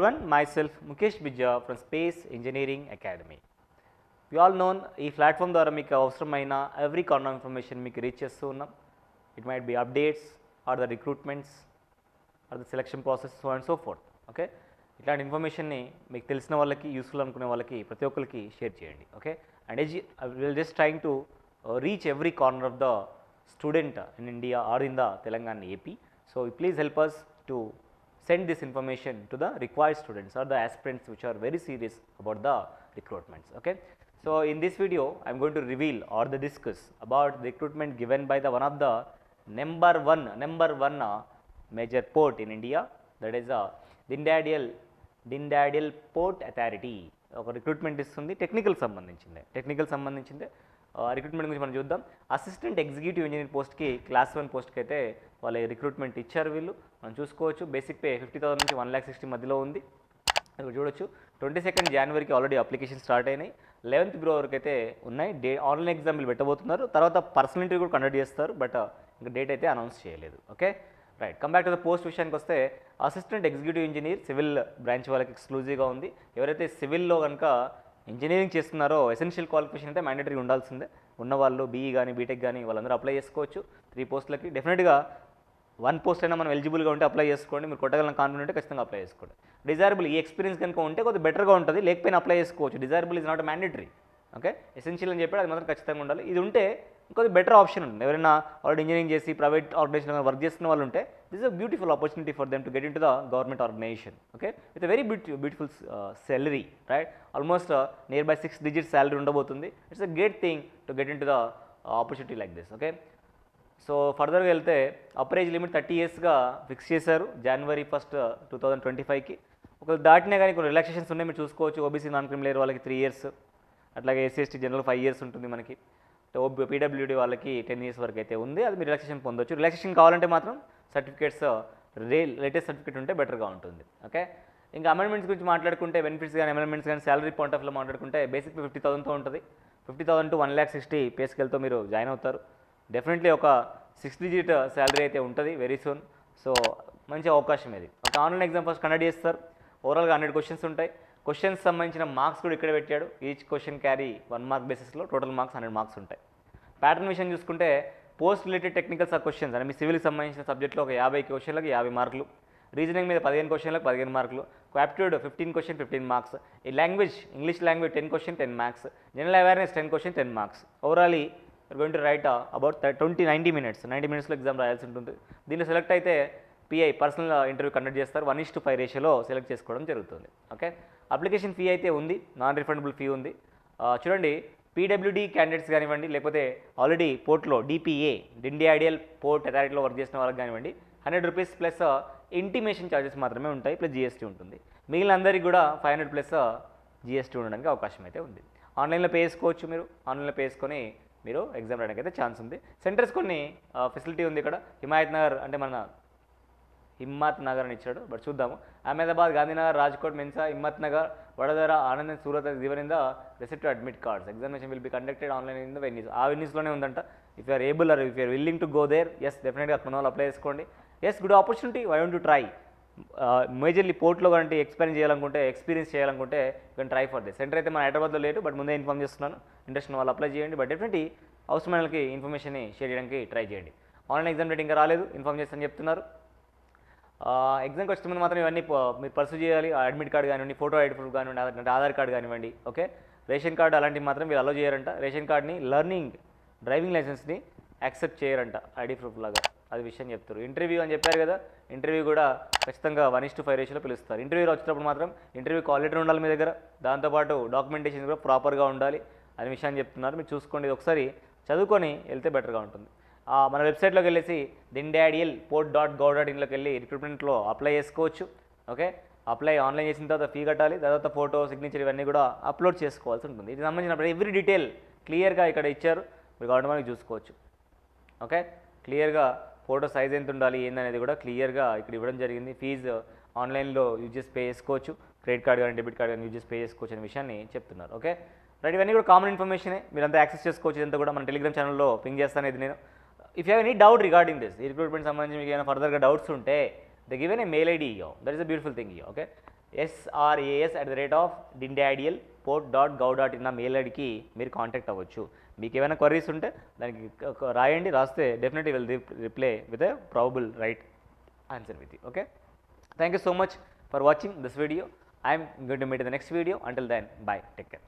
everyone, myself Mukesh Bijja from Space Engineering Academy. We all know ఈ platform ద్వారా మీకు అవసరమైన ఎవ్రీ కార్నర్ ఇన్ఫర్మేషన్ మీకు రీచ్ చేస్తూ ఉన్నాం. It might be updates or the recruitments or the selection process so and so forth. Okay, ఇట్లాంటి ఇన్ఫర్మేషన్ని మీకు తెలిసిన వాళ్ళకి యూస్ఫుల్ అనుకునే వాళ్ళకి ప్రతి ఒక్కరికి షేర్ చేయండి. Okay, and will just trying to reach every corner of the student in India or in the Telangana AP. So please help us to send this information to the required students or the aspirants which are very serious about the recruitments. Okay, so in this video I am going to reveal or the discuss about the recruitment given by the one of the number one major port in India, that is Dindadiyal Port Authority. ఒక recruitment ఇస్తుంది, technical సంబంధించిందే recruitment గురించి మనం చూద్దాం. Assistant executive engineer పోస్ట్కి class 1 పోస్ట్కి అయితే వాళ్ళ రిక్రూట్మెంట్ ఇచ్చారు. వీళ్ళు మనం చూసుకోవచ్చు. బేసిక్ పే 50,000 నుంచి 1,60,000 మధ్యలో ఉంది. ఇక్కడ చూడొచ్చు. 22 జనవరికి ఆల్రెడీ అప్లికేషన్ స్టార్ట్ అయినాయి. 11th ఫిబ్రవరి వరకు అయితే ఉన్నాయి. ఆన్లైన్ ఎగ్జామ్లు పెట్టబోతున్నారు. తర్వాత పర్సనల్ ఇంటర్వ్యూ కూడా కండక్ట్ చేస్తారు, బట్ ఇంకా డేట్ అయితే అనౌన్స్ చేయలేదు. Okay right, come back to the post విషయానికి వస్తే assistant executive engineer civil branch వాళ్ళకి ఎక్స్క్లూజివ్గా ఉంది. ఎవరైతే సివిల్లో కనుక ఇంజనీరింగ్ చేస్తున్నారో ఎసెన్షియల్ క్వాలిఫికేషన్ అయితే మ్యాండేటరీ ఉండాల్సిందే. ఉన్నవాళ్ళు బీఈ కానీ బీటెక్ కానీ వాళ్ళందరూ అప్లై చేసుకోవచ్చు. 3 పోస్టులకి డెఫినెట్గా 1 పోస్ట్ అయినా మనం ఎలిజిబుల్గా ఉంటే అప్లై చేసుకోండి. మీరు కొట్టగల కాన్ఫిడెంట్ ఉంటే ఖచ్చితంగా అప్లై చేసుకోండి. డిజైరబుల్ ఈ ఎక్స్పీరియన్స్ కనుక ఉంటే కొద్దిగా బెటర్గా ఉంటుంది, లేకపోయినా అప్లై చేసుకోవచ్చు. Desirable is not mandatory. Okay, essential అని చెప్పాడు, అది మాత్రం ఖచ్చితంగా ఉండాలి. ఇది ఉంటే ఇంకొద్ది బెటర్ ఆప్షన్ ఉంటుంది. ఎవరైనా ఆల్రెడీ ఇంజనీరింగ్ చేసి ప్రైవేట్ ఆర్గనైజేషన్లో వర్క్ చేస్తున్న వాళ్ళు ఉంటే this is a beautiful opportunity for them to get in to the government organisation. Okay, with very beautiful salary, right, almost near by 6 digits salary ఉండబోతుంది. It's a great thing to get in to the opportunity like this. Okay, so ఫర్దర్గా వెళ్తే upper age limit 30 yearsగా fix చేశారు January 1, 2025కి. ఒకవేళ దాటినా కానీ కొన్ని రిలాక్సేషన్స్ ఉన్నాయి, మీరు చూసుకోవచ్చు. ఓబీసీ నాన్ క్రిమినల్ లేయర్ వాళ్ళకి 3 years, అట్లాగే ఎస్సీ ఎస్టీ జనరల్ 5 years ఉంటుంది మనకి. పీడబ్ల్యూడీ వాళ్ళకి 10 years వరకు అయితే ఉంది. అది మీరు రిలాక్సేషన్ పొందొచ్చు. రిలాక్సేషన్ కావాలంటే మాత్రం సర్టిఫికేట్స్ లేటెస్ట్ సర్టిఫికేట్ ఉంటే బెటర్గా ఉంటుంది. ఓకే, ఇంకా అమెండ్మెంట్స్ గురించి మాట్లాడుకుంటే బెనిఫిట్స్ కానీ అమెండ్మెంట్స్ కానీ శాలరీ పాయింట్ ఆఫ్ వ్యూలో మాట్లాడుకుంటే బేసిక్ 50,000తో ఉంటుంది. 50,000 to 1,60,000 పే స్కేల్తో మీరు జాయిన్ అవుతారు. డెఫినెట్లీ ఒక 6 digit శాలరీ అయితే ఉంటుంది వెరీ సూన్. సో మంచి అవకాశం ఇది. ఒక ఆన్లైన్ ఎగ్జామ్ ఫస్ట్ కండక్ట్ చేస్తారు. ఓవరాల్గా 100 questions ఉంటాయి. క్వశ్చన్స్ సంబంధించిన మార్క్స్ కూడా ఇక్కడ పెట్టాడు. ఈచ్ క్వశ్చన్ క్యారీ 1 mark బేసిస్లో టోటల్ మార్క్స్ 100 marks ఉంటాయి. ప్యాటర్న్ విషయం చూసుకుంటే పోస్ట్ రిలేటెడ్ టెక్నికల్ క్వశ్చన్స్ అంటే మీ సివిల్కి సంబంధించిన సబ్జెక్ట్లో ఒక 50 questionలకు 50 marks, రీజనింగ్ మీద 15 questionలకు 15 marks, యాప్టిట్యూడ్ 15 questions 15 marks, ఈ language English language 10 questions 10 marks, general awareness 10 questions 10 marks. Overall you're going to write about 90 minutes exam రాయాల్సి ఉంటుంది. దీనిలో సెలెక్ట్ అయితే పిఐ పర్సనల్ ఇంటర్వ్యూ కండక్ట్ చేస్తారు. 1:5 రేషియోలో సెలెక్ట్ చేసుకోవడం జరుగుతుంది. ఓకే, అప్లికేషన్ ఫీ అయితే ఉంది, నాన్ రిఫండబుల్ ఫీ ఉంది. చూడండి, పీడబ్ల్యూడీ క్యాండిడేట్స్ కానివ్వండి, లేకపోతే ఆల్రెడీ పోర్ట్లో డిపిఏ డిండియాడియల్ పోర్ట్ అథారిటీలో వర్క్ చేసిన వాళ్ళకి కానివ్వండి, 100 rupees ప్లస్ ఇంటిమేషన్ ఛార్జెస్ మాత్రమే ఉంటాయి, ప్లస్ జీఎస్టీ ఉంటుంది. మిగిలిన అందరికీ కూడా 500 ప్లస్ జీఎస్టీ ఉండడానికి అవకాశం అయితే ఉంది. ఆన్లైన్లో పే చేసుకోవచ్చు. మీరు ఆన్లైన్లో పే చేసుకొని మీరు ఎగ్జామ్ రాయడానికి అయితే ఛాన్స్ ఉంది. సెంటర్స్ కొన్ని ఫెసిలిటీ ఉంది ఇక్కడ. హిమాయత్ నగర్ అంటే మన హిమ్మత్ నగర్ అని ఇచ్చాడు, బట్ చూద్దాము. Ahmedabad, Gandhinagar, Rajkot, Mehsana, Himmat Nagar, Vadodara, Anand, Surat given in the receipt admit cards. Examination will be conducted online in the venues. ఆ వెన్యూస్లోనే ఉందంట. If you're able or if you're willing to go there, yes డెఫినెట్గా మన వాళ్ళు అప్లై చేసుకోండి. Yes, good opportunity, why want to try. Majorly పోర్ట్లో కానీ experience చేయాలనుకుంటే you can try for this. Centre అయితే మన హైదరాబాద్లో లేదు, బట్ ముందే ఇన్ఫార్మ్ చేస్తున్నాను. ఇంట్రెస్ట్ ఉన్న వాళ్ళు అప్లై చేయండి, బట్ డెఫినెట్లీ అవసరమైన వాళ్ళకి ఇన్ఫర్మేషన్ షేర్ చేయడానికి ట్రై చేయండి. ఆన్లైన్ ఎగ్జామ్ డేట్ ఇంకా రాలేదు, ఇన్ఫార్మ్ చేస్తానని చెప్తున్నారు. ఎగ్జామ్కి వచ్చే ముందు మాత్రం ఇవన్నీ మీరు పర్సూ చేయాలి. అడ్మిట్ కార్డు కానివ్వండి, ఫోటో ఐడి ప్రూఫ్ కానివ్వండి, ఆధార్ కార్డు కానివ్వండి. ఓకే, రేషన్ కార్డు అలాంటివి మాత్రం మీరు అలో చేయరంట. రేషన్ కార్డ్ని, డ్రైవింగ్ లైసెన్స్ని యాక్సెప్ట్ చేయరంట ఐడి ప్రూఫ్ లాగా. అది విషయం చెప్తారు. ఇంటర్వ్యూ అని చెప్పారు కదా, ఇంటర్వ్యూ కూడా ఖచ్చితంగా 1:5 రేషియోలో పిలుస్తారు. ఇంటర్వ్యూ వచ్చేటప్పుడు మాత్రం ఇంటర్వ్యూ కాల్ లెటర్ ఉండాలి మీ దగ్గర. దాంతోపాటు డాక్యుమెంటేషన్ కూడా ప్రాపర్గా ఉండాలి అనే విషయాన్ని చెప్తున్నారు. మీరు చూసుకోండి, ఇది ఒకసారి చదువుకొని వెళ్తే బెటర్గా ఉంటుంది. మన వెబ్సైట్లోకి వెళ్ళేసి dindadiyalport.gov.inలోకి వెళ్ళి రిక్రూట్మెంట్లో అప్లై చేసుకోవచ్చు. ఓకే, అప్లై ఆన్లైన్ చేసిన తర్వాత ఫీ కట్టాలి. తర్వాత ఫోటో, సిగ్నేచర్ ఇవన్నీ కూడా అప్లోడ్ చేసుకోవాల్సి ఉంటుంది. ఇది సంబంధించిన ఎవ్రీ డీటెయిల్ క్లియర్గా ఇక్కడ ఇచ్చారు, మీరు కాబట్టి మనకి చూసుకోవచ్చు. ఓకే, క్లియర్గా ఫోటో సైజ్ ఎంత ఉండాలి ఏందనేది కూడా క్లియర్గా ఇక్కడ ఇవ్వడం జరిగింది. ఫీజు ఆన్లైన్లో యూజ్ చేసి పే చేసుకోవచ్చు. క్రెడిట్ కార్డ్ కానీ డెబిట్ కార్డ్ కానీ యూజ్ చేసి పే చేసుకోవచ్చు అనే విషయాన్ని చెప్తున్నారు. ఓకే రైట్, ఇవన్నీ కూడా కామన్ ఇన్ఫర్మేషనే, మీరంతా యాక్సెస్ చేసుకోవచ్చు. ఇదంతా కూడా మన టెలిగ్రామ్ ఛానల్లో పింగ్ చేస్తాను. ఇది నేను if you have any doubt regarding this, ఈ రిక్రూట్మెంట్ సంబంధించి మీకు ఏమైనా ఫర్దర్గా డౌట్స్ ఉంటే they given a mail ID ఇయ్యో, that is a beautiful thing ఇయ్యో. ఓకే, sras@dindyadialport.gov.in నా మెయిల్ ఐడికి మీరు కాంటాక్ట్ అవ్వచ్చు. మీకు ఏమైనా క్వరీస్ ఉంటే దానికి రాయండి, రాస్తే definitely will reply with a probable right answer with you. Okay, thank you so much for watching this video. I'm going to meet in the next video. Until then, bye, take care.